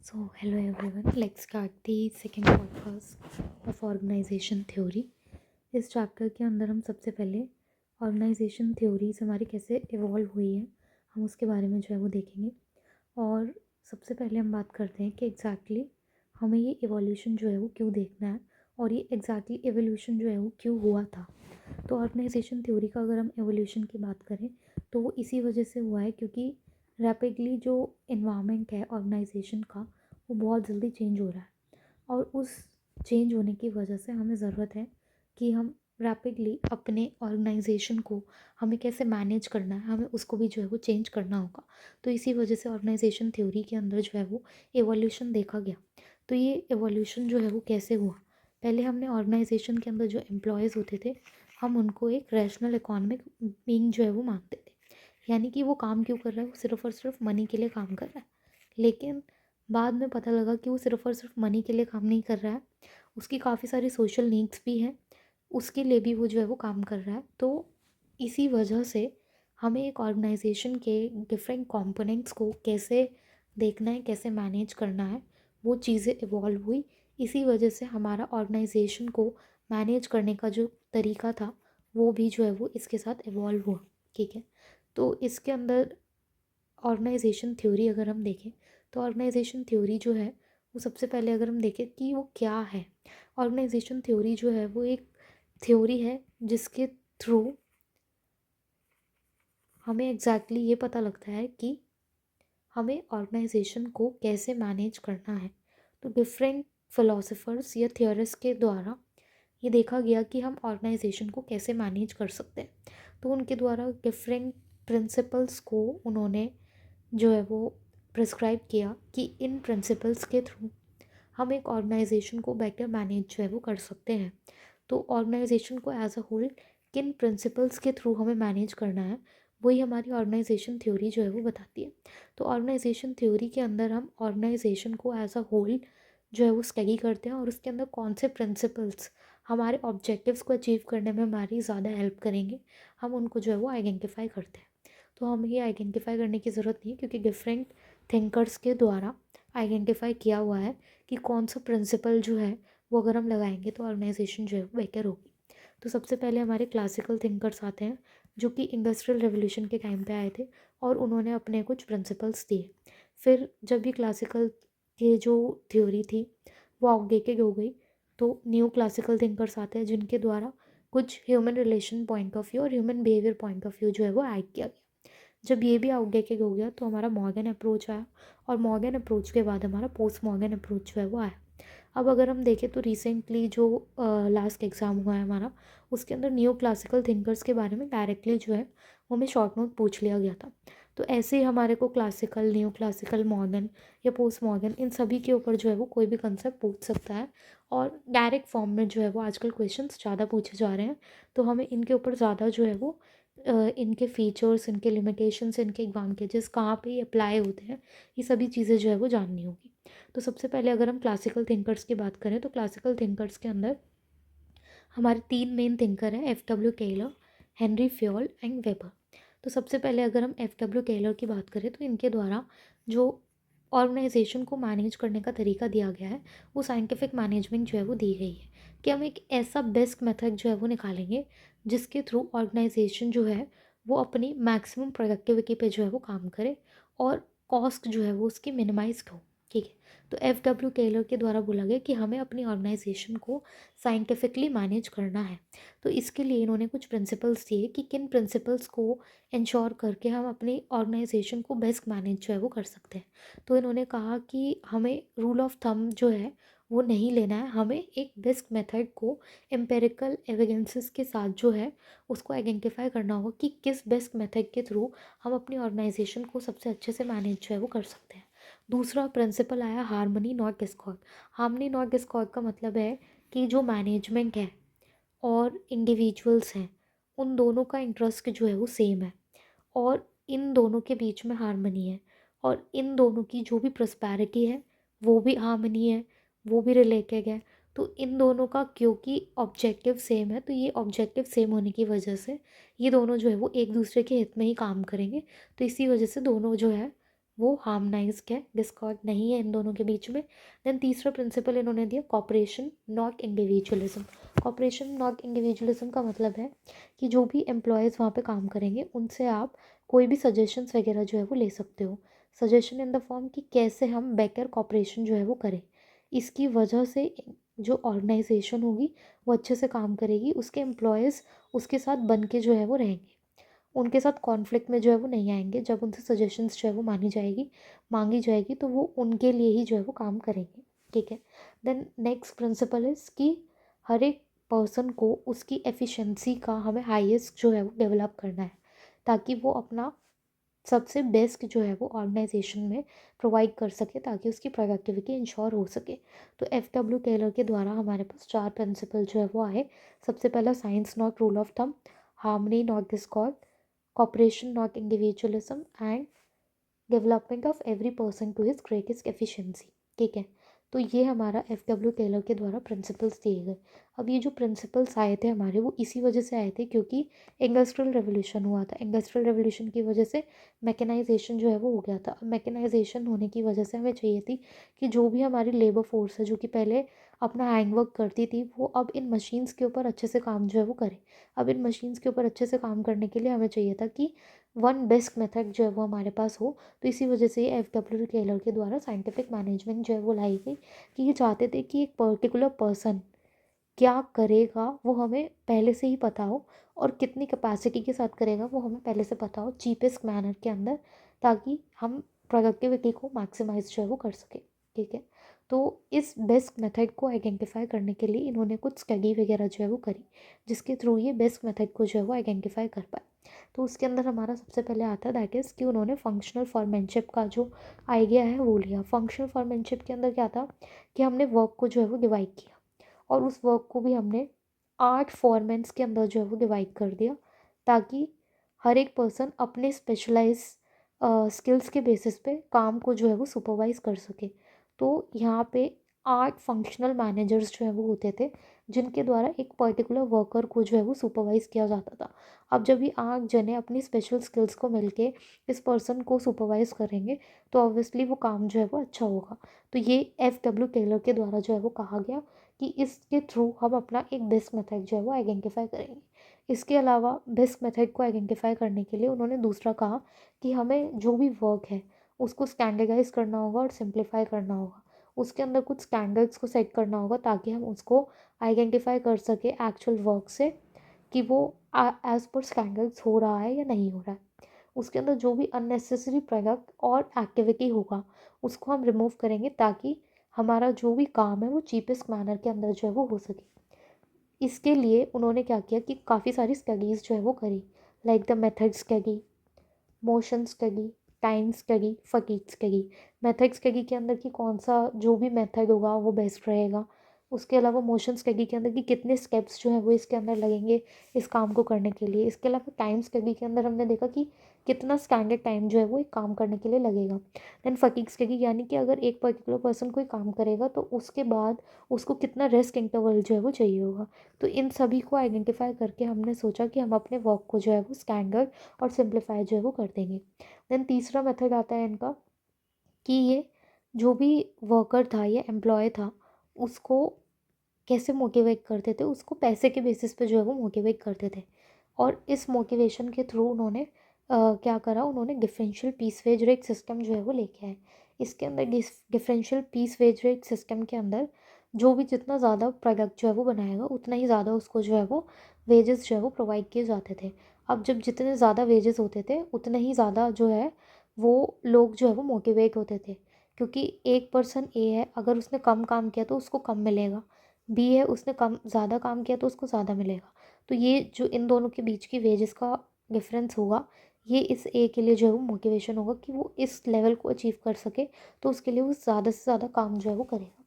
So, hello everyone. Let's start the second podcast of organization theory. इस chapter के अंदर हम सबसे पहले ऑर्गेनाइजेशन थ्योरीज हमारी कैसे इवॉल्व हुई है हम उसके बारे में जो है वो देखेंगे। और सबसे पहले हम बात करते हैं कि एग्जैक्टली हमें ये इवोल्यूशन जो है वो क्यों देखना है और ये एग्जैक्टली एवोल्यूशन जो है वो क्यों हुआ था। तो ऑर्गेनाइजेशन थ्योरी का अगर हम एवोल्यूशन की बात करें तो वो इसी वजह से हुआ है क्योंकि रैपिडली जो इन्वायरमेंट है ऑर्गेनाइजेशन का वो बहुत जल्दी चेंज हो रहा है और उस चेंज होने की वजह से हमें ज़रूरत है कि हम रैपिडली अपने ऑर्गेनाइजेशन को हमें कैसे मैनेज करना है, हमें उसको भी जो है वो चेंज करना होगा। तो इसी वजह से ऑर्गेनाइजेशन थ्योरी के अंदर जो है वो एवोल्यूशन देखा गया। तो ये एवोल्यूशन जो है वो कैसे हुआ, पहले हमने ऑर्गेनाइजेशन के अंदर जो एम्प्लॉयज़ होते थे हम उनको एक रैशनल इकोनॉमिक बीइंग जो है वो मानते थे, यानी कि वो काम क्यों कर रहा है, वो सिर्फ़ और सिर्फ मनी के लिए काम कर रहा है। लेकिन बाद में पता लगा कि वो सिर्फ़ और सिर्फ मनी के लिए काम नहीं कर रहा है, उसकी काफ़ी सारी सोशल नीड्स भी हैं, उसके लिए भी वो जो है वो काम कर रहा है। तो इसी वजह से हमें एक ऑर्गेनाइजेशन के डिफरेंट कंपोनेंट्स को कैसे देखना है, कैसे मैनेज करना है, वो चीज़ें इवॉल्व हुई। इसी वजह से हमारा ऑर्गेनाइजेशन को मैनेज करने का जो तरीका था वो भी जो है वो इसके साथ इवॉल्व हुआ। ठीक है, तो इसके अंदर ऑर्गेनाइजेशन थ्योरी अगर हम देखें तो ऑर्गेनाइजेशन थ्योरी जो है वो सबसे पहले अगर हम देखें कि वो क्या है। ऑर्गेनाइजेशन थ्योरी जो है वो एक थ्योरी है जिसके थ्रू हमें एग्जैक्टली ये पता लगता है कि हमें ऑर्गेनाइजेशन को कैसे मैनेज करना है। तो डिफरेंट फिलोसफर्स या थियोरिस्ट के द्वारा ये देखा गया कि हम ऑर्गेनाइजेशन को कैसे मैनेज कर सकते हैं। तो उनके द्वारा डिफरेंट प्रिंसिपल्स को उन्होंने जो है वो प्रिस्क्राइब किया कि इन प्रिंसिपल्स के थ्रू हम एक ऑर्गेनाइजेशन को बेटर मैनेज जो है वो कर सकते हैं। तो ऑर्गेनाइजेशन को एज अ होल किन प्रिंसिपल्स के थ्रू हमें मैनेज करना है वही हमारी ऑर्गेनाइजेशन थ्योरी जो है वो बताती है। तो ऑर्गेनाइजेशन थ्योरी के अंदर हम ऑर्गेनाइजेशन को एज अ होल जो है वो स्टडी करते हैं और उसके अंदर कौन से प्रिंसिपल्स हमारे ऑब्जेक्टिव्स को अचीव करने में हमारी ज़्यादा हेल्प करेंगे हम उनको जो है वो आइडेंटिफाई करते हैं। तो हमें ये आइडेंटिफाई करने की ज़रूरत नहीं है क्योंकि डिफरेंट थिंकर्स के द्वारा आइडेंटिफाई किया हुआ है कि कौन सा प्रिंसिपल जो है वो अगर हम लगाएंगे तो ऑर्गेनाइजेशन जो है वो बेटर होगी। तो सबसे पहले हमारे क्लासिकल थिंकर्स आते हैं जो कि इंडस्ट्रियल रेवोल्यूशन के टाइम पे आए थे और उन्होंने अपने कुछ प्रिंसिपल्स दिए। फिर जब भी क्लासिकल की जो थ्योरी थी वो आउटडेटेड हो गई तो न्यू क्लासिकल थिंकर्स आते हैं जिनके द्वारा कुछ human relation point of view और human behaviour point of view जो है वो ऐड किया गया। जब ये भी आउटडेटेड हो गया तो हमारा मॉर्गन अप्रोच आया और मॉर्गन अप्रोच के बाद हमारा पोस्ट मॉर्गन अप्रोच जो है वो आया। अब अगर हम देखें तो रिसेंटली जो लास्ट एग्ज़ाम हुआ है हमारा उसके अंदर न्यू क्लासिकल थिंकर्स के बारे में डायरेक्टली जो है वो हमें शॉर्ट नोट पूछ लिया गया था। तो ऐसे ही हमारे को क्लासिकल, न्यू क्लासिकल, मॉडर्न या पोस्ट मॉडर्न इन सभी के ऊपर जो है वो कोई भी कंसेप्ट पूछ सकता है और डायरेक्ट फॉर्म में जो है वो आजकल क्वेश्चंस ज़्यादा पूछे जा रहे हैं। तो हमें इनके ऊपर ज़्यादा जो है वो इनके फीचर्स, इनके लिमिटेशंस, इनके एडवांटेजेस कहाँ पे अप्लाई होते हैं ये सभी चीज़ें जो है वो जाननी होगी। तो सबसे पहले अगर हम क्लासिकल थिंकर्स की बात करें तो क्लासिकल थिंकर्स के अंदर हमारे तीन मेन थिंकर हैं, F W Taylor, Henry Fayol and Weber. तो सबसे पहले अगर हम एफ डब्ल्यू टेलर की बात करें तो इनके द्वारा जो ऑर्गेनाइजेशन को मैनेज करने का तरीका दिया गया है वो साइंटिफिक मैनेजमेंट जो है वो दी गई है कि हम एक ऐसा बेस्ट मेथड जो है वो निकालेंगे जिसके थ्रू ऑर्गेनाइजेशन जो है वो अपनी मैक्सिमम प्रोडक्टिविटी पे जो है वो काम करे और कॉस्ट जो है वो उसकी मिनिमाइज हो। ठीक है, तो एफ डब्ल्यू टेलर के द्वारा बोला गया कि हमें अपनी ऑर्गेनाइजेशन को साइंटिफिकली मैनेज करना है। तो इसके लिए इन्होंने कुछ प्रिंसिपल्स दिए कि किन प्रिंसिपल्स को इंश्योर करके हम अपनी ऑर्गेनाइजेशन को बेस्ट मैनेज जो है वो कर सकते हैं। तो इन्होंने कहा कि हमें रूल ऑफ थंब जो है वो नहीं लेना है, हमें एक बेस्ट मेथड को एम्पेरिकल एविडेंसेस के साथ जो है उसको आइडेंटिफाई करना होगा कि किस बेस्ट मेथड के थ्रू हम अपनी ऑर्गेनाइजेशन को सबसे अच्छे से मैनेज जो है वो कर सकते हैं। दूसरा प्रिंसिपल आया harmony not Discord. Harmony not Discord का मतलब है कि जो मैनेजमेंट है और इंडिविजुअल्स हैं उन दोनों का इंटरेस्ट जो है वो सेम है और इन दोनों के बीच में हार्मनी है और इन दोनों की जो भी प्रॉस्पेरिटी है वो भी हार्मनी है, वो भी रिलेटेड है। तो इन दोनों का क्योंकि ऑब्जेक्टिव सेम है तो ये ऑब्जेक्टिव सेम होने की वजह से ये दोनों जो है वो एक दूसरे के हित में ही काम करेंगे। तो इसी वजह से दोनों जो है वो हार्मोनाइज्ड है, डिस्कॉर्ड नहीं है इन दोनों के बीच में। देन तीसरा प्रिंसिपल इन्होंने दिया cooperation not individualism. Cooperation not individualism का मतलब है कि जो भी एम्प्लॉयज़ वहाँ पे काम करेंगे उनसे आप कोई भी सजेशंस वगैरह जो है वो ले सकते हो। सजेशन इन द फॉर्म कि कैसे हम बेटर कॉपरेशन जो है वो करें। इसकी वजह से जो ऑर्गेनाइजेशन होगी वो अच्छे से काम करेगी, उसके एम्प्लॉयज़ उसके साथ बन के जो है वो रहेंगे, उनके साथ कॉन्फ्लिक्ट में जो है वो नहीं आएंगे। जब उनसे सजेशंस जो है वो मांगी जाएगी तो वो उनके लिए ही जो है वो काम करेंगे। ठीक है। देन नेक्स्ट प्रिंसिपल इज़ कि हर एक पर्सन को उसकी एफिशिएंसी का हमें हाईएस्ट जो है वो डेवलप करना है, ताकि वो अपना सबसे बेस्ट जो है वो ऑर्गेनाइजेशन में प्रोवाइड कर सके, ताकि उसकी प्रोडक्टिविटी इंश्योर हो सके। तो एफ डब्ल्यू टेलर के द्वारा हमारे पास 4 प्रिंसिपल जो है वो आए। सबसे पहला science not rule of thumb, harmony not discord, cooperation not individualism, and development of every person to his greatest efficiency. ठीक है। तो ये हमारा एफ टेलर के द्वारा प्रिंसिपल्स दिए गए। अब ये जो प्रिंसिपल्स आए थे हमारे, वो इसी वजह से आए थे क्योंकि इंडस्ट्रियल रेवोल्यूशन हुआ था। इंडस्ट्रियल रेवोल्यूशन की वजह से मैकेनाइजेशन जो है वो हो गया था। अब मैकेनाइजेशन होने की वजह से हमें चाहिए थी कि जो भी हमारी लेबर फोर्स है जो कि पहले अपना हैंडवर्क करती थी, वो अब इन मशीन्स के ऊपर अच्छे से काम जो है वो करे। अब इन मशीन्स के ऊपर अच्छे से काम करने के लिए हमें चाहिए था कि वन बेस्ट मेथड जो है वो हमारे पास हो। तो इसी वजह से एफ टेलर के द्वारा साइंटिफिक मैनेजमेंट जो है वो लाई गई कि ये चाहते थे कि एक पर्टिकुलर पर्सन क्या करेगा वो हमें पहले से ही पता हो, और कितनी कैपेसिटी के साथ करेगा वो हमें पहले से पता हो, चीपेस्ट मैनर के अंदर, ताकि हम प्रोडक्टिविटी को मैक्सिमाइज जो है वो कर सके। ठीक है। तो इस बेस्ट मेथड को आइडेंटिफाई करने के लिए इन्होंने कुछ स्टडी वगैरह जो है वो करी, जिसके थ्रू ये बेस्ट मेथड को जो है वो आइडेंटिफाई कर पाए। तो उसके अंदर हमारा सबसे पहले आता है दैट इज़ कि उन्होंने फंक्शनल फॉरमैनशिप का जो आइडिया है वो लिया। फंक्शनल फॉरमैनशिप के अंदर क्या था कि हमने वर्क को जो है वो डिवाइड किया, और उस वर्क को भी हमने 8 फॉर्मेट्स के अंदर जो है वो डिवाइड कर दिया, ताकि हर एक पर्सन अपने स्पेशलाइज स्किल्स के बेसिस पे काम को जो है वो सुपरवाइज कर सके। तो यहाँ पे 8 फंक्शनल मैनेजर्स जो है वो होते थे, जिनके द्वारा एक पर्टिकुलर वर्कर को जो है वो सुपरवाइज किया जाता था। अब जब ये 8 जने अपनी स्पेशल स्किल्स को मिलके इस पर्सन को सुपरवाइज करेंगे, तो ऑब्वियसली वो काम जो है वो अच्छा होगा। तो ये एफ टेलर के द्वारा जो है वो कहा गया कि इसके थ्रू हम अपना एक बेस्ट मेथड जो है वो आइडेंटिफाई करेंगे। इसके अलावा बेस्ट मेथड को आइडेंटिफाई करने के लिए उन्होंने दूसरा कहा कि हमें जो भी वर्क है उसको स्टैंडर्डाइज करना होगा और सिंप्लीफाई करना होगा। उसके अंदर कुछ स्टैंडर्ड्स को सेट करना होगा, ताकि हम उसको आइडेंटिफाई कर सके एक्चुअल वर्क से कि वो एज पर स्टैंडर्ड्स हो रहा है या नहीं हो रहा है। उसके अंदर जो भी अननेसेसरी प्रोडक्ट और एक्टिविटी होगा उसको हम रिमूव करेंगे, ताकि हमारा जो भी काम है वो चीपेस्ट मैनर के अंदर जो है वो हो सके। इसके लिए उन्होंने क्या किया कि काफ़ी सारी स्टडीज़ जो है वो करी, like the method study, motion study, time study, fatigue study. Method study के अंदर कि कौन सा जो भी मेथड होगा वो बेस्ट रहेगा। उसके अलावा मोशन स्टडी के अंदर कि कितने स्टेप्स जो हैं वो इसके अंदर लगेंगे इस काम को करने के लिए। इसके अलावा टाइम स्टडी के अंदर हमने देखा कि कितना स्टैंडर्ड टाइम जो है वो एक काम करने के लिए लगेगा। देन फटीग स्टडी, यानी कि अगर एक पर्टिकुलर पर्सन कोई काम करेगा तो उसके बाद उसको कितना रेस्ट इंटरवल जो है वो चाहिए होगा। तो इन सभी को आइडेंटिफाई करके हमने सोचा कि हम अपने वर्क को जो है वो स्टैंडर्ड और सिंप्लीफाई जो है वो कर देंगे। देन तीसरा मेथड आता है इनका कि ये जो भी वर्कर था या एम्प्लॉय था उसको कैसे मोटिवेट करते थे, उसको पैसे के बेसिस पे जो है वो मोटिवेट करते थे। और इस मोटिवेशन के थ्रू उन्होंने क्या करा, उन्होंने differential piece wage rate system जो है वो लेके आए। इसके अंदर differential piece wage rate system के अंदर जो भी जितना ज़्यादा प्रोडक्ट जो है वो बनाएगा उतना ही ज़्यादा उसको जो है वो वेजेस जो है वो प्रोवाइड किए जाते थे। अब जब जितने ज़्यादा वेजेस होते थे उतने ही ज़्यादा जो है वो लोग जो है वो मोटिवेट होते थे, क्योंकि एक पर्सन ए है, अगर उसने कम काम किया तो उसको कम मिलेगा, बी है उसने कम ज़्यादा काम किया तो उसको ज़्यादा मिलेगा। तो ये जो इन दोनों के बीच की वेजेस का डिफरेंस होगा, ये इस ए के लिए जो है वो मोटिवेशन होगा कि वो इस लेवल को अचीव कर सके, तो उसके लिए वो ज़्यादा से ज़्यादा काम जो है वो करेगा।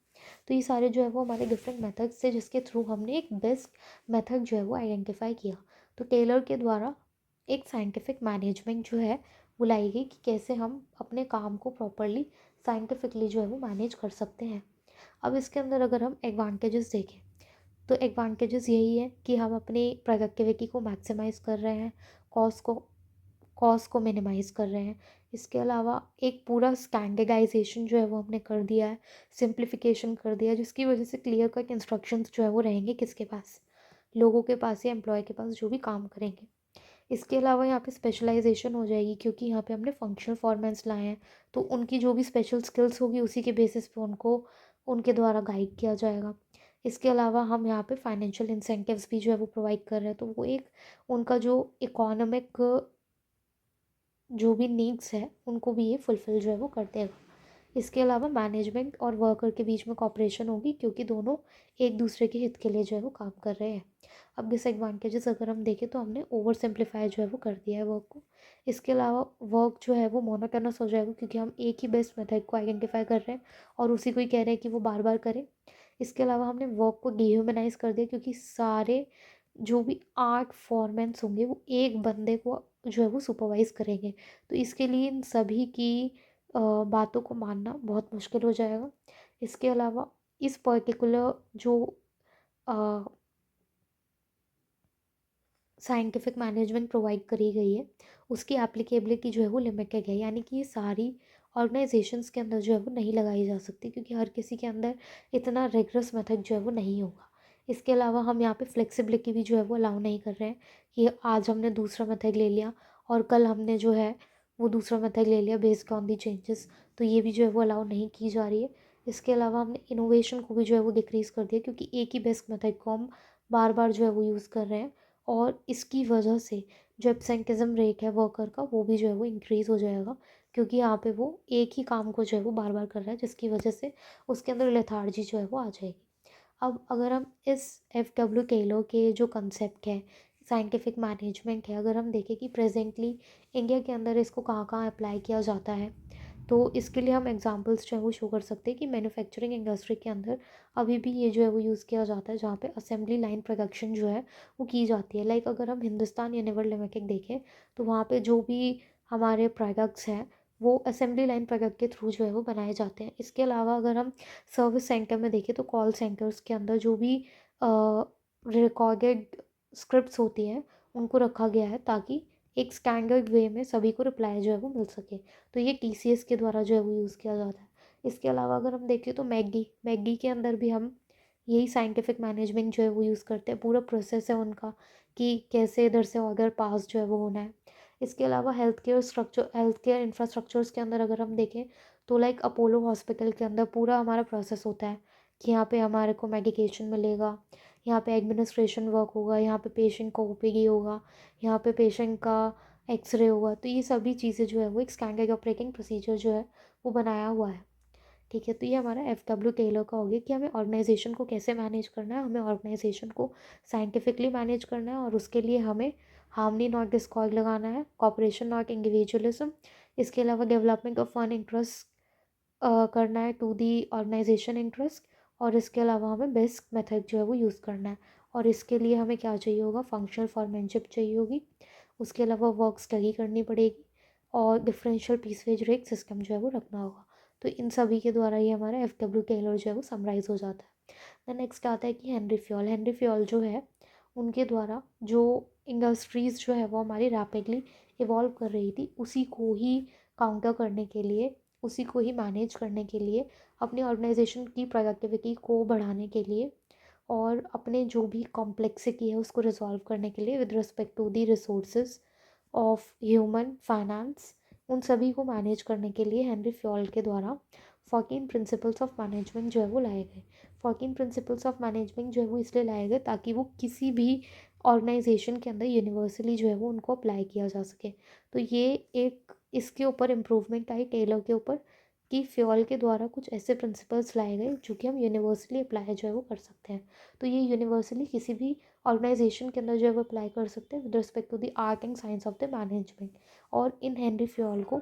तो ये सारे जो है वो हमारे डिफरेंट मेथड्स थे, जिसके थ्रू हमने एक बेस्ट मेथड जो है वो आइडेंटिफाई किया। तो टेलर के द्वारा एक साइंटिफिक मैनेजमेंट जो है वो लाई गई कि कैसे हम अपने काम को प्रॉपरली साइंटिफिकली जो है वो मैनेज कर सकते हैं। अब इसके अंदर अगर हम एडवांटेजेस देखें, तो एडवांटेजेस यही है कि हम अपनी प्रोडक्टिविटी को मैक्सिमाइज़ कर रहे हैं, कॉस्ट को कॉस्ट को मिनिमाइज़ कर रहे हैं। इसके अलावा एक पूरा स्टैंडर्डाइजेशन जो है वो हमने कर दिया है, सिंप्लीफिकेशन कर दिया है, जिसकी वजह से क्लियर कट इंस्ट्रक्शंस जो है वो रहेंगे किसके पास, लोगों के पास या एम्प्लॉय के पास जो भी काम करेंगे। इसके अलावा यहाँ पे स्पेशलाइजेशन हो जाएगी, क्योंकि यहाँ पे हमने फंक्शनल फॉर्मेट्स लाए हैं, तो उनकी जो भी स्पेशल स्किल्स होगी उसी के बेसिस पे उनको उनके द्वारा गाइड किया जाएगा। इसके अलावा हम यहाँ पे फाइनेंशियल इंसेंटिव्स भी जो है वो प्रोवाइड कर रहे हैं, तो वो एक उनका जो इकोनॉमिक जो भी नीड्स है उनको भी ये फुलफ़िल जो है वो कर देगा। इसके अलावा मैनेजमेंट और वर्कर के बीच में कॉपरेशन होगी, क्योंकि दोनों एक दूसरे के हित के लिए जो है वो काम कर रहे हैं। अब डिसएडवांटेजेस अगर हम देखें तो हमने ओवर सिंप्लीफाई जो है वो कर दिया है वर्क को। इसके अलावा वर्क जो है वो मोनोटोनस हो जाएगा, क्योंकि हम एक ही बेस्ट मेथड को आइडेंटिफाई कर रहे हैं और उसी को ही कह रहे हैं कि वो बार बार करें। इसके अलावा हमने वर्क को डिह्यूमनाइज कर दिया, क्योंकि सारे जो भी 8 फॉरमैन्स होंगे वो एक बंदे को जो है वो सुपरवाइज़ करेंगे। तो इसके लिए इन सभी की बातों को मानना बहुत मुश्किल हो जाएगा। इसके अलावा इस पर्टिकुलर जो साइंटिफिक मैनेजमेंट प्रोवाइड करी गई है उसकी एप्लीकेबिलिटी जो है वो लिमिटेड है, यानी कि ये सारी ऑर्गेनाइजेशंस के अंदर जो है वो नहीं लगाई जा सकती, क्योंकि हर किसी के अंदर इतना रिगरस मेथड जो है वो नहीं होगा। इसके अलावा हम यहाँ पे फ्लेक्सिबिलिटी भी जो है वो अलाउ नहीं कर रहे हैं कि आज हमने दूसरा मेथड ले लिया और कल हमने जो है वो दूसरा मेथड ले लिया बेस्ड ऑन दी चेंजेस, तो ये भी जो है वो अलाउ नहीं की जा रही है। इसके अलावा हमने इनोवेशन को भी जो है वो डिक्रीज़ कर दिया, क्योंकि एक ही बेस्ट मेथड को हम बार बार जो है वो यूज़ कर रहे हैं, और इसकी वजह से जो एब्सेंटिज़म रेट है वर्कर का वो भी जो है वो इंक्रीज़ हो जाएगा, क्योंकि यहाँ पे वो एक ही काम को जो है वो बार बार कर रहा है, जिसकी वजह से उसके अंदर लेथार्जी जो है वो आ जाएगी। अब अगर हम इस एफ डब्ल्यू टेलर के जो कंसेप्ट है साइंटिफिक मैनेजमेंट है, अगर हम देखें कि प्रेजेंटली इंडिया के अंदर इसको कहाँ कहाँ अप्लाई किया जाता है, तो इसके लिए हम एग्जांपल्स जो है वो शो कर सकते हैं कि मैन्युफैक्चरिंग इंडस्ट्री के अंदर अभी भी ये जो है वो यूज़ किया जाता है, जहाँ पे असेंबली लाइन प्रोडक्शन जो है वो की जाती है। लाइक अगर हम हिंदुस्तान यूनिवर लिमिटेड देखें तो वहाँ पे जो भी हमारे प्रोडक्ट्स हैं वो असेंबली लाइन प्रोडक्ट के थ्रू जो है वो बनाए जाते हैं। इसके अलावा अगर हम सर्विस सेंटर में देखें तो कॉल सेंटर्स के अंदर जो भी रिकॉर्डेड स्क्रिप्ट्स होती हैं उनको रखा गया है, ताकि एक स्टैंडर्ड वे में सभी को रिप्लाई जो है वो मिल सके। तो ये टीसीएस के द्वारा जो है वो यूज़ किया जाता है। इसके अलावा अगर हम देखें तो मैगी मैगी के अंदर भी हम यही साइंटिफिक मैनेजमेंट जो है वो यूज़ करते हैं। पूरा प्रोसेस है उनका कि कैसे इधर से ऑर्डर पास जो है वो होना है। इसके अलावा हेल्थ केयर इंफ्रास्ट्रक्चर्स के अंदर अगर हम देखें तो लाइक अपोलो हॉस्पिटल के अंदर पूरा हमारा प्रोसेस होता है कि यहाँ पे हमारे को मेडिकेशन मिलेगा, यहाँ पे एडमिनिस्ट्रेशन वर्क होगा, यहाँ पे पेशेंट का ओपीडी होगा, यहाँ पे पेशेंट का एक्सरे होगा। तो ये सभी चीज़ें जो है वो एक स्टैंडर्ड ऑपरेटिंग प्रोसीजर जो है वो बनाया हुआ है। ठीक है, तो ये हमारा एफ टेलर का हो गया कि हमें ऑर्गेनाइजेशन को कैसे मैनेज करना है। हमें ऑर्गेनाइजेशन को साइंटिफिकली मैनेज करना है, और उसके लिए हमें हार्मनी नॉट डिस्कॉर्ड लगाना है, कॉपरेशन नॉट इंडिविजुअलिज्म। इसके अलावा डेवलपमेंट ऑफ फन इंटरेस्ट करना है टू दी ऑर्गेनाइजेशन इंटरेस्ट। और इसके अलावा हमें बेस्ट मेथड जो है वो यूज़ करना है, और इसके लिए हमें क्या चाहिए होगा, फंक्शनल फॉर्मेनशिप चाहिए होगी। उसके अलावा वर्क स्टडी करनी पड़ेगी, और differential piece wage rate system जो है वो रखना होगा। तो इन सभी के द्वारा ही हमारा एफ टेलर जो है वो समराइज़ हो जाता है। देन नेक्स्ट आता है कि हेनरी फ्योल जो है उनके द्वारा जो इंडस्ट्रीज़ जो है वो हमारी रैपिडली इवॉल्व कर रही थी, उसी को ही काउंटर करने के लिए, उसी को ही मैनेज करने के लिए, अपनी ऑर्गेनाइजेशन की प्रोडक्टिविटी को बढ़ाने के लिए, और अपने जो भी कॉम्प्लेक्सिटी है उसको रिजॉल्व करने के लिए with respect to the resources of human finance, उन सभी को मैनेज करने के लिए हेनरी फ्योल के द्वारा 14 प्रिंसिपल्स ऑफ मैनेजमेंट जो है वो लाए गए। 14 प्रिंसिपल्स ऑफ मैनेजमेंट जो है वो इसलिए लाए गए ताकि वो किसी भी ऑर्गेनाइजेशन के अंदर यूनिवर्सली जो है वो उनको अप्लाई किया जा सके। तो ये एक इसके ऊपर इम्प्रूवमेंट आई टेलर के ऊपर, कि फ्योल के द्वारा कुछ ऐसे प्रिंसिपल्स लाए गए जो कि हम यूनिवर्सली अप्लाई जो है वो कर सकते हैं। तो ये यूनिवर्सली किसी भी ऑर्गेनाइजेशन के अंदर जो है वो अप्लाई कर सकते हैं with respect to the art and science of the management. और इन हेनरी फ्योल को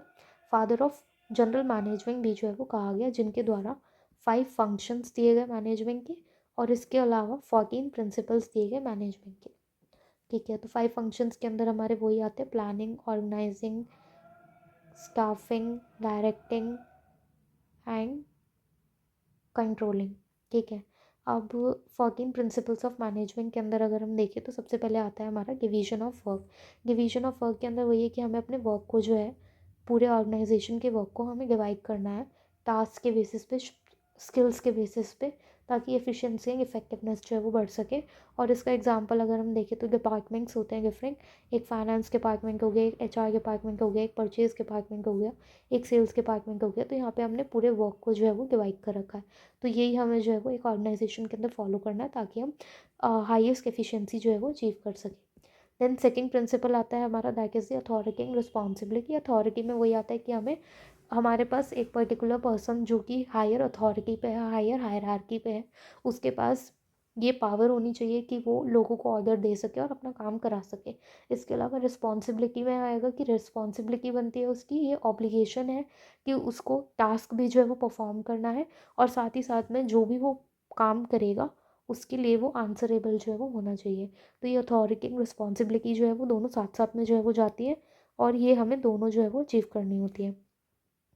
फादर ऑफ जनरल मैनेजमेंट भी जो है वो कहा गया, जिनके द्वारा 5 फंक्शंस दिए गए मैनेजमेंट के, और इसके अलावा 14 प्रिंसिपल्स दिए गए मैनेजमेंट के। ठीक है, तो 5 फंक्शंस के अंदर हमारे वही आते हैं, planning, organising, staffing, directing and controlling. ठीक है, अब 14 प्रिंसिपल्स ऑफ मैनेजमेंट के अंदर अगर हम देखें तो सबसे पहले आता है हमारा division of work. Division of work के अंदर वही है कि हमें अपने वर्क को जो है पूरे ऑर्गेनाइजेशन के वर्क को हमें डिवाइड करना है टास्क के बेसिस पे, स्किल्स के बेसिस पे, ताकि एफिशिएंसी एंड इफेक्टिवनेस जो है वो बढ़ सके। और इसका एग्जांपल अगर हम देखें तो डिपार्टमेंट्स होते हैं डिफरेंट, एक फाइनेंस डिपार्टमेंट हो गया, एक एचआर डिपार्टमेंट हो गया, एक परचेज डिपार्टमेंट हो गया, एक सेल्स डिपार्टमेंट हो गया। तो यहाँ पे हमने पूरे वर्क को जो है वो डिवाइड कर रखा है। तो यही हमें जो है वो एक ऑर्गेनाइजेशन के अंदर फॉलो करना है ताकि हम हाईएस्ट एफिशिएंसी जो है वो अचीव कर सकें। देन सेकंड प्रिंसिपल आता है हमारा, that is the authority and responsibility. Authority में वही आता है कि हमें, हमारे पास एक पर्टिकुलर पर्सन जो कि हायर अथॉरिटी पे है, हायर हायरार्की पे है, उसके पास ये पावर होनी चाहिए कि वो लोगों को ऑर्डर दे सके और अपना काम करा सके। इसके अलावा रिस्पॉन्सिबिलिटी में आएगा कि रिस्पॉन्सिबिलिटी बनती है उसकी, ये ऑब्लिगेशन है कि उसको टास्क भी जो है वो परफॉर्म करना है, और साथ ही साथ में जो भी वो काम करेगा उसके लिए वो आंसरेबल जो है वो होना चाहिए। तो ये अथॉरिटी एंड रिस्पॉन्सिबिलिटी जो है वो दोनों साथ साथ में जो है वो जाती है, और ये हमें दोनों जो है वो अचीव करनी होती है।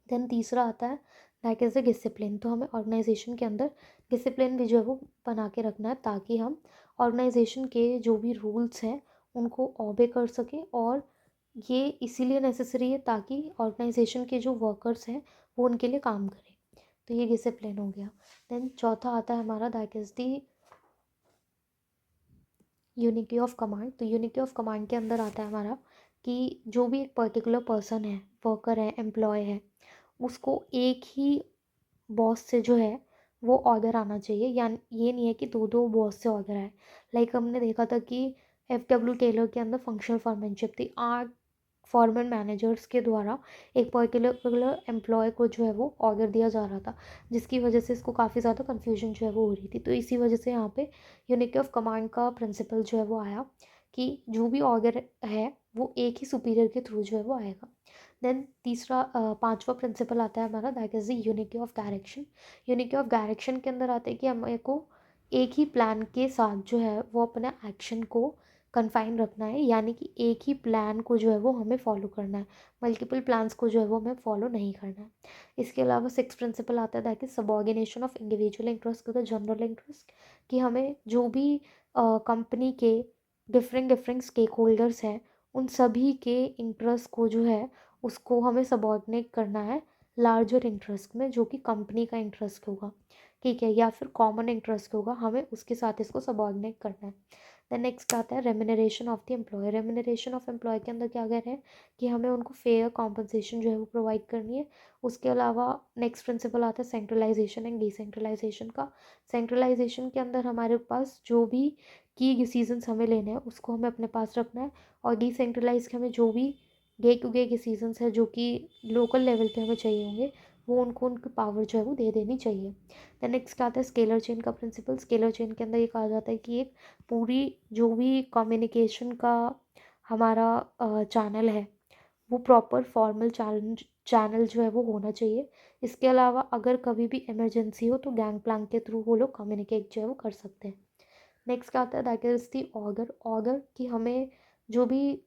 देन तीसरा आता है दैट इज़ द डिसिप्लिन। तो हमें ऑर्गेनाइजेशन के अंदर डिसिप्लिन भी जो है वो बना के रखना है ताकि हम ऑर्गेनाइजेशन के जो भी रूल्स हैं उनको ओबे कर सकें, और ये इसीलिए नेसेसरी है ताकि ऑर्गेनाइजेशन के जो वर्कर्स हैं वो उनके लिए काम करें। तो ये डिसिप्लिन हो गया। देन चौथा आता है हमारा, that is the unity of command. तो यूनिटी ऑफ कमांड के अंदर आता है हमारा कि जो भी एक पर्टिकुलर पर्सन है, वर्कर है, एम्प्लॉय है, उसको एक ही बॉस से जो है वो ऑर्डर आना चाहिए। यानी ये नहीं है कि दो दो बॉस से ऑर्डर आए। लाइक हमने देखा था कि FW टेलर के अंदर फंक्शनल फॉर्मेनशिप थी, 8 फॉर्मल मैनेजर्स के द्वारा एक पर्टिकुलर एम्प्लॉय को जो है वो ऑर्डर दिया जा रहा था, जिसकी वजह से इसको काफ़ी ज़्यादा कन्फ्यूजन जो है वो हो रही थी। तो इसी वजह से यहाँ पे यूनिटी ऑफ कमांड का प्रिंसिपल जो है वो आया कि जो भी ऑर्डर है वो एक ही सुपीरियर के थ्रू जो है वो आएगा। देन तीसरा पांचवा प्रिंसिपल आता है हमारा, that is the unity of direction. Unity of direction के अंदर आता है कि हमें को एक ही प्लान के साथ जो है वो अपने एक्शन को कन्फाइन रखना है, यानी कि एक ही प्लान को जो है वो हमें फॉलो करना है, मल्टीपल प्लान्स को जो है वो हमें फॉलो नहीं करना है। इसके अलावा सिक्स प्रिंसिपल आता है that is subordination of individual interest to the general interest. कि हमें जो भी कंपनी के डिफरेंट डिफरेंट स्टेक होल्डर्स हैं उन सभी के इंटरेस्ट को जो है उसको हमें सबऑर्डिनेट करना है लार्जर इंटरेस्ट में, जो कि कंपनी का इंटरेस्ट होगा, ठीक है, या फिर कॉमन इंटरेस्ट होगा, हमें उसके साथ इसको सबऑर्डिनेट करना है। देन नेक्स्ट आता है remuneration of the employ. Remuneration of employ के अंदर क्या कह रहे हैं कि हमें उनको फेयर कॉम्पनसेशन जो है वो प्रोवाइड करनी है। उसके अलावा नेक्स्ट प्रिंसिपल आता है सेंट्रलाइजेशन एंड डिसेंट्रलाइजेशन का। सेंट्रलाइजेशन के अंदर हमारे पास जो भी की डिसीजंस हमें लेने हैं उसको हमें अपने पास रखना है, और डिसेंट्रलाइज के हमें जो भी डे टू डे डिसीजंस है जो कि लोकल लेवल पे हमें चाहिए होंगे वो उनको उनकी पावर जो है वो दे देनी चाहिए। देन नेक्स्ट आता है स्केलर चेन का प्रिंसिपल। स्केलर चेन के अंदर ये कहा जाता है कि एक पूरी जो भी कम्युनिकेशन का हमारा चैनल है वो प्रॉपर फॉर्मल चैनल जो है वो होना चाहिए। इसके अलावा अगर कभी भी इमरजेंसी हो तो गैंग प्लैंक के थ्रू वो लोग कम्युनिकेट जो है वो कर सकते हैं। नेक्स्ट क्या आता है, that is the order. Order कि हमें जो भी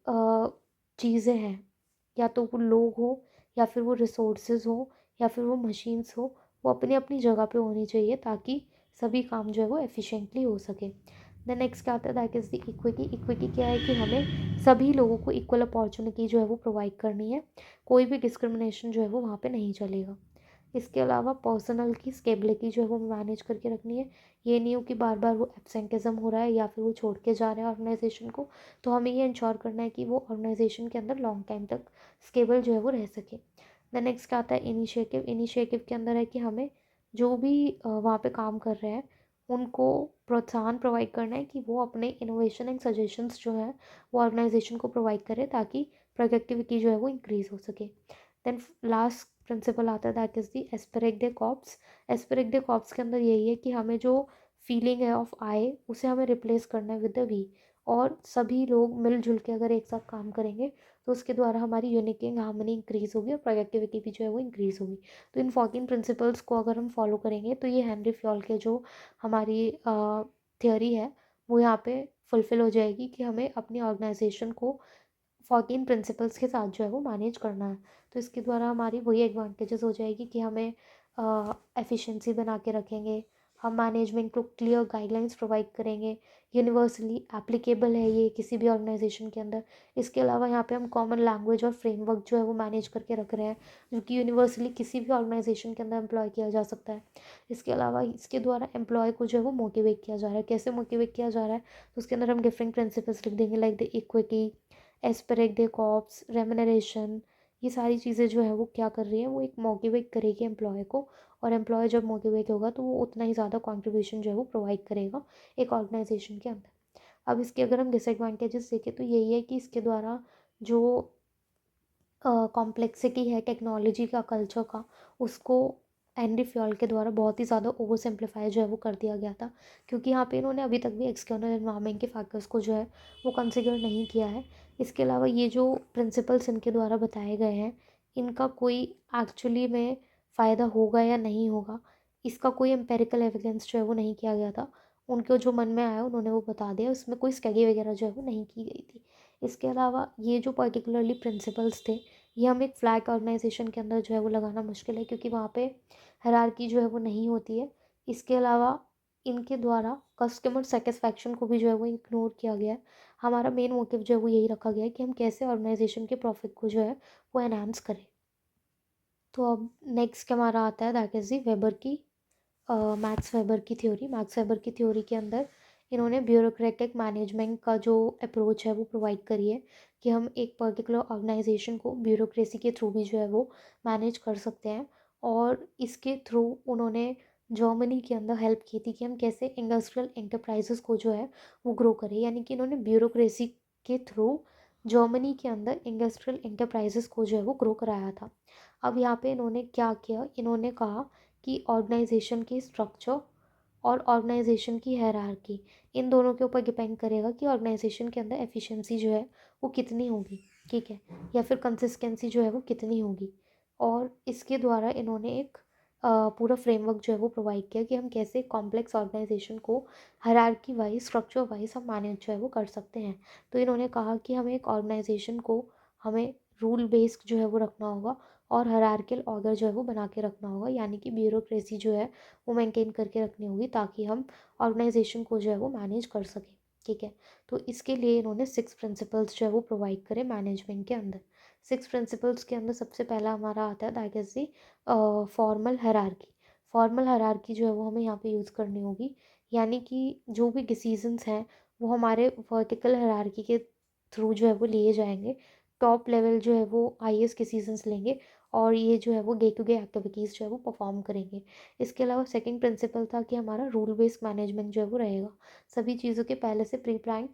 चीज़ें हैं, या तो वो लोग हो या फिर वो रिसोर्सेज हो या फिर वो मशीन्स हो, वो अपनी अपनी जगह पे होनी चाहिए ताकि सभी काम जो है वो एफिशिएंटली हो सके। देन नेक्स्ट क्या आता है, that is the equity. Equity क्या है कि हमें सभी लोगों को इक्वल अपॉर्चुनिटी जो है वो प्रोवाइड करनी है, कोई भी डिस्क्रिमिनेशन जो है वो वहाँ पे नहीं चलेगा। इसके अलावा पर्सनल की स्टेबिलिटी जो है वो मैनेज करके रखनी है। ये नहीं हो कि बार बार वो एब्सेंटिज्म हो रहा है या फिर वो छोड़ के जा रहे हैं ऑर्गेनाइजेशन को, तो हमें ये इंश्योर करना है कि वो ऑर्गेनाइजेशन के अंदर लॉन्ग टाइम तक स्टेबल जो है वो रह सके। देन नेक्स्ट क्या आता है, इनिशिएटिव। इनिशिएटिव के अंदर है कि हमें जो भी वहाँ पे काम कर रहे हैं उनको प्रोत्साहन प्रोवाइड करना है कि वो अपने इनोवेशन एंड सजेशंस जो है वो ऑर्गेनाइजेशन को प्रोवाइड करें ताकि प्रोडक्टिविटी जो है वो इंक्रीज़ हो सके। देन लास्ट प्रिंसिपल आता है that is the esprit de corps. Esprit de corps के अंदर यही है कि हमें जो फीलिंग है ऑफ आई उसे हमें रिप्लेस करना है विद द वी, और सभी लोग मिलजुल के अगर एक साथ काम करेंगे तो उसके द्वारा हमारी यूनिटी एंड हार्मनी इंक्रीज़ होगी और प्रोडक्टिविटी भी जो है वो इंक्रीज़ होगी। तो इन 14 प्रिंसिपल्स को अगर हम फॉलो करेंगे तो ये हेनरी फ्योल के जो हमारी थियोरी है वो यहाँ पे फुलफिल हो जाएगी कि हमें अपनी ऑर्गेनाइजेशन को 14 प्रिंसिपल्स के साथ जो है वो मैनेज करना है। तो इसके द्वारा हमारी वही एडवांटेजेस हो जाएगी कि हमें एफिशिएंसी बना के रखेंगे, हम मैनेजमेंट को क्लियर गाइडलाइंस प्रोवाइड करेंगे, यूनिवर्सली एप्लीकेबल है ये किसी भी ऑर्गेनाइजेशन के अंदर। इसके अलावा यहाँ पे हम कॉमन लैंग्वेज और फ्रेमवर्क जो है वो मैनेज करके रख रहे हैं, जो कि यूनिवर्सली किसी भी ऑर्गेनाइजेशन के अंदर एम्प्लॉय किया जा सकता है। इसके अलावा इसके द्वारा एम्प्लॉय को जो है वो मोटिवेट किया जा रहा है। कैसे मोटिवेट किया जा रहा है, तो उसके अंदर हम डिफरेंट प्रिंसिपल्स लिख देंगे, like the equity, esprit de corps, remuneration. ये सारी चीज़ें जो है वो क्या कर रही है, वो एक मोटिवेट करेगी एम्प्लॉय को, और एम्प्लॉय जब मोटिवेट होगा तो वो उतना ही ज़्यादा कंट्रीब्यूशन जो है वो प्रोवाइड करेगा एक ऑर्गेनाइजेशन के अंदर। अब इसके अगर हम डिसएडवांटेजेस देखें तो यही है कि इसके द्वारा जो कॉम्प्लेक्सिटी है टेक्नोलॉजी का, कल्चर का, उसको हेनरी फ्योल के द्वारा बहुत ही ज़्यादा ओवर सिंप्लीफाई जो है वो कर दिया गया था, क्योंकि यहाँ पे इन्होंने अभी तक भी एक्सटर्नल एनवायरनमेंट के फैक्टर्स को जो है वो कंसिडर नहीं किया है। इसके अलावा ये जो प्रिंसिपल्स इनके द्वारा बताए गए हैं, इनका कोई एक्चुअली में फ़ायदा होगा या नहीं होगा, इसका कोई एम्पेरिकल एविडेंस जो है वो नहीं किया गया था। उनको जो मन में आया उन्होंने वो बता दिया, उसमें कोई स्टडी वगैरह जो है वो नहीं की गई थी। इसके अलावा ये जो पर्टिकुलरली प्रिंसिपल्स थे, ये हम एक फ्लैट ऑर्गेनाइजेशन के अंदर जो है वो लगाना मुश्किल है, क्योंकि वहाँ पे हायरार्की जो है वो नहीं होती है। इसके अलावा इनके द्वारा कस्टमर सेटिस्फैक्शन को भी जो है वो इग्नोर किया गया है। हमारा मेन मोटिव जो है वो यही रखा गया है कि हम कैसे ऑर्गेनाइजेशन के प्रॉफिट को जो है वो एनहांस करें। तो अब नेक्स्ट हमारा आता है, दैट इज़ दी वेबर की मैक्स वेबर की थ्योरी। मैक्स वेबर की थ्योरी के अंदर इन्होंने ब्यूरोक्रेटिक मैनेजमेंट का जो अप्रोच है वो प्रोवाइड करी है, कि हम एक पर्टिकुलर ऑर्गेनाइजेशन को ब्यूरोक्रेसी के थ्रू भी जो है वो मैनेज कर सकते हैं। और इसके थ्रू उन्होंने जर्मनी के अंदर हेल्प की थी कि हम कैसे इंडस्ट्रियल एंटरप्राइजेस को जो है वो ग्रो करें, यानी कि इन्होंने ब्यूरोक्रेसी के थ्रू जर्मनी के अंदर इंडस्ट्रियल एंटरप्राइजेस को जो है वो ग्रो कराया था। अब यहाँ पे इन्होंने क्या किया, इन्होंने कहा कि ऑर्गेनाइजेशन की स्ट्रक्चर और ऑर्गेनाइजेशन की हायरार्की, इन दोनों के ऊपर डिपेंड करेगा कि ऑर्गेनाइजेशन के अंदर एफिशिएंसी जो है वो कितनी होगी, ठीक है, या फिर कंसिस्टेंसी जो है वो कितनी होगी। और इसके द्वारा इन्होंने एक पूरा फ्रेमवर्क जो है वो प्रोवाइड किया कि हम कैसे कॉम्प्लेक्स ऑर्गेनाइजेशन को हायरार्की वाइज, स्ट्रक्चर वाइज हम मैनेज जो है वो कर सकते हैं। तो इन्होंने कहा कि हमें एक ऑर्गेनाइजेशन को, हमें रूल बेस्ड जो है वो रखना होगा, और हायरार्कियल ऑर्डर जो है वो बना के रखना होगा, यानी कि ब्यूरोक्रेसी जो है वो मेंटेन करके रखनी होगी, ताकि हम ऑर्गेनाइजेशन को जो है वो मैनेज कर सकें, ठीक है। तो इसके लिए इन्होंने 6 प्रिंसिपल्स जो है वो प्रोवाइड करे मैनेजमेंट के अंदर। 6 प्रिंसिपल्स के अंदर सबसे पहला हमारा आता है, that is the formal hierarchy. Formal hierarchy जो है वो हमें यहाँ पे यूज़ करनी होगी, यानी कि जो भी डिसीजंस हैं वो हमारे वर्टिकल हायरार्की के थ्रू जो है वो लिए जाएंगे। टॉप लेवल जो है वो हाईएस्ट डिसीजंस लेंगे, और ये जो है वो डे टू डे एक्टिविटीज़ जो है वो परफॉर्म करेंगे। इसके अलावा सेकंड प्रिंसिपल था कि हमारा रूल बेस्ड मैनेजमेंट जो है वो रहेगा। सभी चीज़ों के पहले से प्री प्लान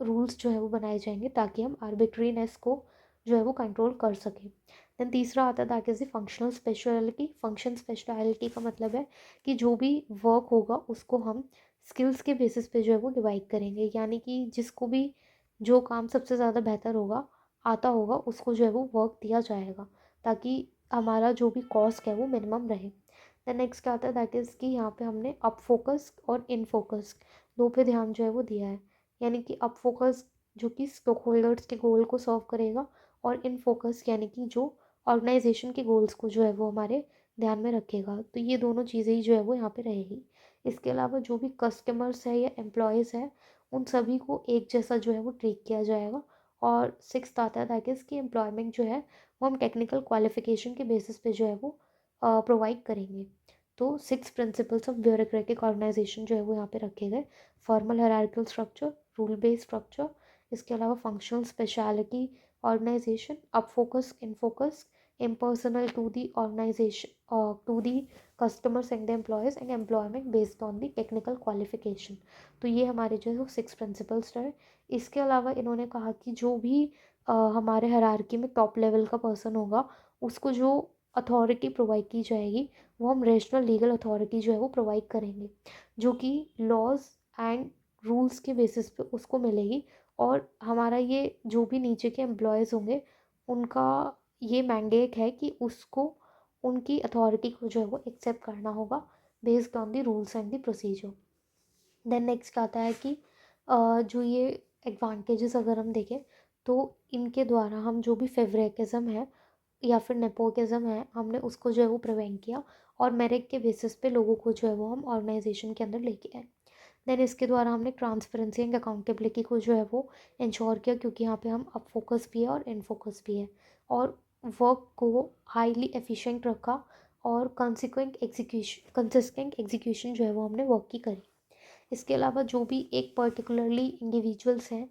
रूल्स जो है वो बनाए जाएंगे, ताकि हम आर्बिट्रीनेस को जो है वो कंट्रोल कर सकें। देन तीसरा आता है, that is the functional speciality. Function speciality का मतलब है कि जो भी वर्क होगा उसको हम स्किल्स के बेसिस पे जो है वो डिवाइड करेंगे, यानी कि जिसको भी जो काम सबसे ज़्यादा बेहतर होगा, आता होगा, उसको जो है वो वर्क दिया जाएगा, ताकि हमारा जो भी कॉस्ट है वो मिनिमम रहे। दैन नेक्स्ट क्या आता है, दैट इज़ कि यहाँ पे हमने अप फोकस और इन फोकस दो पे ध्यान जो है वो दिया है। यानी कि अप फोकस जो कि स्टॉक होल्डर्स के गोल को सॉल्व करेगा, और इन फोकस यानी कि जो ऑर्गेनाइजेशन के गोल्स को जो है वो हमारे ध्यान में रखेगा। तो ये दोनों चीज़ें ही जो है वो यहाँ पे रहेगी। इसके अलावा जो भी कस्टमर्स है या एम्प्लॉयज़ है, उन सभी को एक जैसा जो है वो ट्रीट किया जाएगा। और सिक्स्थ आता है, दैट इज़ कि एम्प्लॉयमेंट जो है वो हम टेक्निकल क्वालिफिकेशन के बेसिस पे जो है वो प्रोवाइड करेंगे। तो 6 प्रिंसिपल्स ऑफ ब्यूरोक्रेटिक ऑर्गेनाइजेशन जो है वो यहाँ पे रखे गए। Formal hierarchical structure, rule based structure, इसके अलावा functional speciality organisation, up focus, in focus, impersonal to the organization, to the customers and the employees, and employment based on the technical qualification। तो ये हमारे जो है वो 6 प्रिंसिपल्स रहे। इसके अलावा इन्होंने कहा कि जो भी हमारे हायरार्की में टॉप लेवल का पर्सन होगा, उसको जो अथॉरिटी प्रोवाइड की जाएगी, वो हम रेशनल लीगल अथॉरिटी जो है वो प्रोवाइड करेंगे, जो कि लॉज एंड रूल्स के बेसिस पे उसको मिलेगी। और हमारा ये जो भी नीचे के एम्प्लॉयज़ होंगे, उनका ये मैंडेट है कि उसको, उनकी अथॉरिटी को जो है वो एक्सेप्ट करना होगा based on the rules and the procedure. Then next आता है कि जो ये एडवांटेजेस अगर हम देखें, तो इनके द्वारा हम जो भी फेवरेटिज्म है या फिर नेपोटिज़्म है, हमने उसको जो है वो प्रिवेंट किया और मेरिट के बेसिस पे लोगों को जो है वो हम ऑर्गेनाइजेशन के अंदर लेके आए। देन इसके द्वारा हमने ट्रांसपेरेंसी एंड अकाउंटेबिलिटी को जो है वो इंश्योर किया, क्योंकि यहाँ पे हम अप फोकस भी है और इन फोकस भी है, और वर्क को हाईली एफिशिएंट रखा और कंसिस्टेंट एग्जीक्यूशन जो है वो हमने वर्क की करी। इसके अलावा जो भी एक पर्टिकुलरली इंडिविजुअल्स हैं,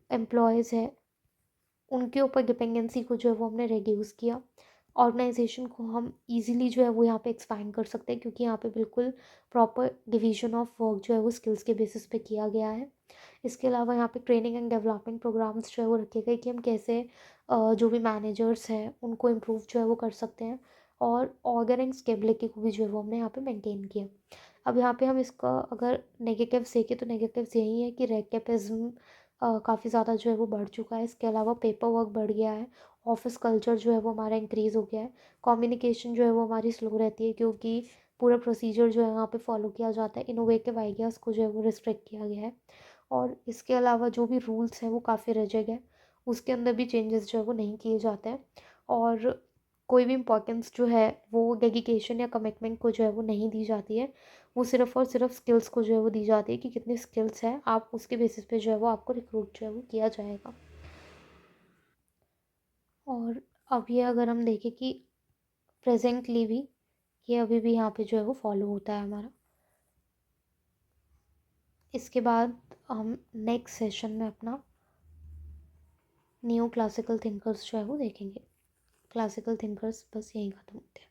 एम्प्लॉयज़ हैं, उनके ऊपर डिपेंडेंसी को जो है वो हमने रिड्यूस किया। ऑर्गेनाइजेशन को हम इजीली जो है वो यहाँ पे एक्सपैंड कर सकते हैं, क्योंकि यहाँ पे बिल्कुल प्रॉपर डिवीजन ऑफ वर्क जो है वो स्किल्स के बेसिस पे किया गया है। इसके अलावा यहाँ पे ट्रेनिंग एंड डेवलपमेंट प्रोग्राम्स जो है वो रखे गए कि हम कैसे जो भी मैनेजर्स हैं उनको इम्प्रूव जो है वो कर सकते हैं, और ऑर्गन एंड स्टेबिलिटी को भी जो है वो हमने यहाँ पे मेंटेन किया। अब यहाँ पे हम इसका अगर नेगेटिव्स देखें तो नेगेटिव्स यही है कि रेकेपिज्म काफ़ी ज़्यादा जो है वो बढ़ चुका है। इसके अलावा पेपर वर्क बढ़ गया है, ऑफिस कल्चर जो है वो हमारा इंक्रीज़ हो गया है, कम्युनिकेशन जो है वो हमारी स्लो रहती है, क्योंकि पूरा प्रोसीजर जो है वहाँ पे फॉलो किया जाता है, इनोवेटिव आइडियाज़ को जो है वो रिस्ट्रिक्ट किया गया है। और इसके अलावा जो भी रूल्स हैं वो काफ़ी रिजिड है, उसके अंदर भी चेंजेस जो है वो नहीं किए जाते हैं, और कोई भी इम्पोर्टेंस जो है वो डेडिकेशन या कमिटमेंट को जो है वो नहीं दी जाती है। वो सिर्फ़ और सिर्फ स्किल्स को जो है वो दी जाती है कि कितनी स्किल्स हैं, आप उसके बेसिस पे जो है वो आपको रिक्रूट जो है वो किया जाएगा। और अब ये अगर हम देखें कि प्रेजेंटली भी ये अभी भी यहाँ पे जो है वो फॉलो होता है हमारा। इसके बाद हम नेक्स्ट सेशन में अपना न्यू क्लासिकल थिंकर्स जो है वो देखेंगे। क्लासिकल थिंकर्स बस यहीं ख़त्म होते हैं।